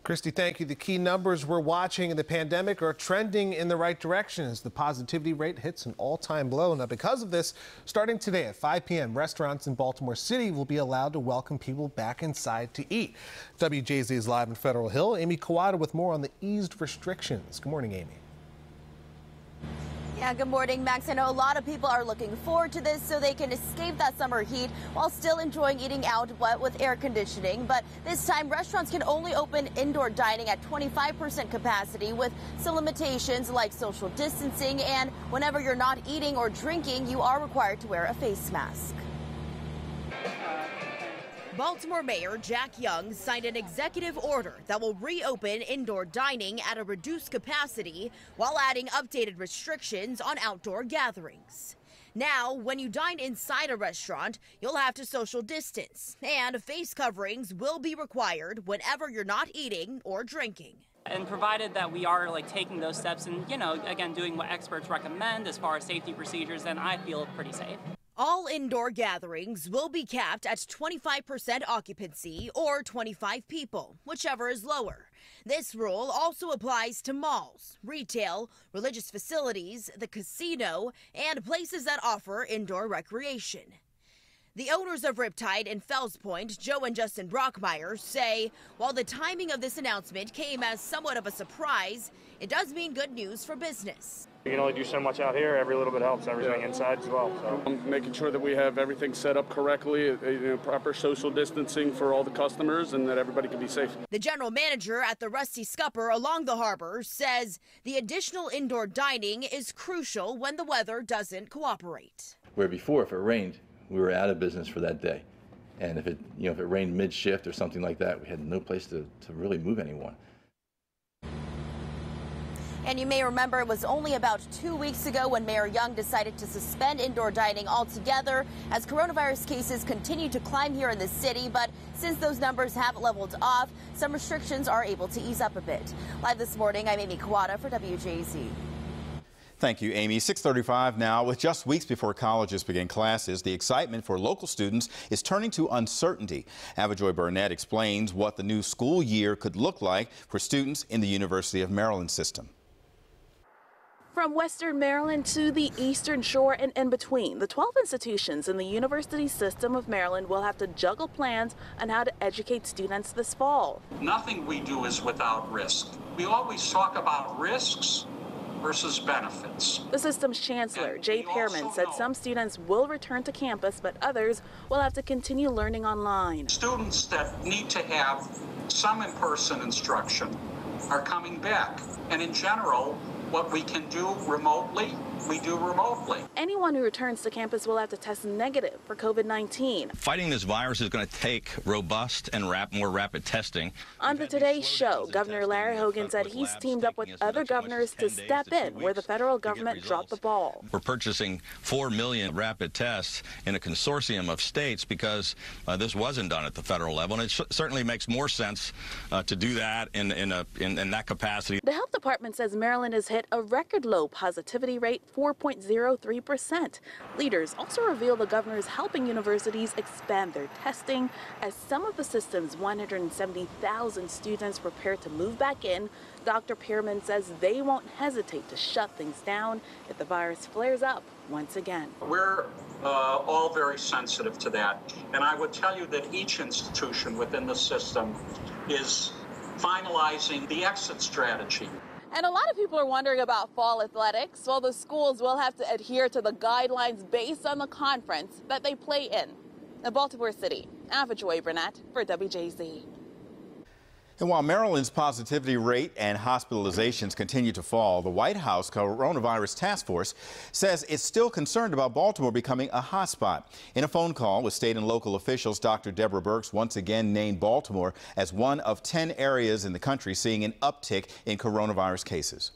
Christy, thank you. The key numbers we're watching in the pandemic are trending in the right direction as the positivity rate hits an all-time low. Now, because of this, starting today at 5 p.m., restaurants in Baltimore City will be allowed to welcome people back inside to eat. WJZ is live in Federal Hill. Amy Kawada with more on the eased restrictions. Good morning, Amy. Yeah, good morning, Max. I know a lot of people are looking forward to this so they can escape that summer heat while still enjoying eating out with air conditioning. But this time, restaurants can only open indoor dining at 25% capacity with some limitations like social distancing. And whenever you're not eating or drinking, you are required to wear a face mask. Baltimore Mayor Jack Young signed an executive order that will reopen indoor dining at a reduced capacity while adding updated restrictions on outdoor gatherings. Now, when you dine inside a restaurant, you'll have to social distance, and face coverings will be required whenever you're not eating or drinking. And provided that we are taking those steps and, again, doing what experts recommend as far as safety procedures, then I feel pretty safe. All indoor gatherings will be capped at 25% occupancy or 25 people, whichever is lower. This rule also applies to malls, retail, religious facilities, the casino, and places that offer indoor recreation. The owners of Riptide and Fells Point, Joe and Justin Brockmeyer, say while the timing of this announcement came as somewhat of a surprise, it does mean good news for business. You can only do so much out here. Every little bit helps. Everything inside as well. So making sure that we have everything set up correctly, proper social distancing for all the customers, and that everybody can be safe. The general manager at the Rusty Scupper along the harbor says the additional indoor dining is crucial when the weather doesn't cooperate. Where before, if it rained, we were out of business for that day, and if it rained mid-shift or something like that, we had no place to really move anyone. And you may remember it was only about 2 weeks ago when Mayor Young decided to suspend indoor dining altogether as coronavirus cases continue to climb here in the city. But since those numbers have leveled off, some restrictions are able to ease up a bit. Live this morning, I'm Amy Kawada for WJZ. Thank you, Amy. 6:35 now. With just weeks before colleges begin classes, the excitement for local students is turning to uncertainty. Avajoy Burnett explains what the new school year could look like for students in the University of Maryland system. From Western Maryland to the Eastern Shore and in between, the 12 institutions in the University System of Maryland will have to juggle plans on how to educate students this fall. Nothing we do is without risk. We always talk about risks versus benefits. The system's chancellor, Jay Pearman, said some students will return to campus, but others will have to continue learning online. Students that need to have some in-person instruction are coming back. And in general, what we can do remotely, we do remotely. Anyone who returns to campus will have to test negative for COVID-19. Fighting this virus is going to take robust and more rapid testing. On the Today Show, Governor Larry Hogan said he's teamed up with other governors to step in where the federal government dropped the ball. We're purchasing 4 million rapid tests in a consortium of states because this wasn't done at the federal level, and it certainly makes more sense to do that in that capacity. The health department says Maryland has hit a record low positivity rate, 4.03%. Leaders also reveal the governor is helping universities expand their testing as some of the system's 170,000 students prepare to move back in. Dr. Pearman says they won't hesitate to shut things down if the virus flares up once again. We're all very sensitive to that. And I would tell you that each institution within the system is finalizing the exit strategy. And a lot of people are wondering about fall athletics. Well, the schools will have to adhere to the guidelines based on the conference that they play in. In Baltimore City, Avajoy Burnett for WJZ. And while Maryland's positivity rate and hospitalizations continue to fall, the White House Coronavirus Task Force says it's still concerned about Baltimore becoming a hotspot. In a phone call with state and local officials, Dr. Deborah Birx once again named Baltimore as one of 10 areas in the country seeing an uptick in coronavirus cases.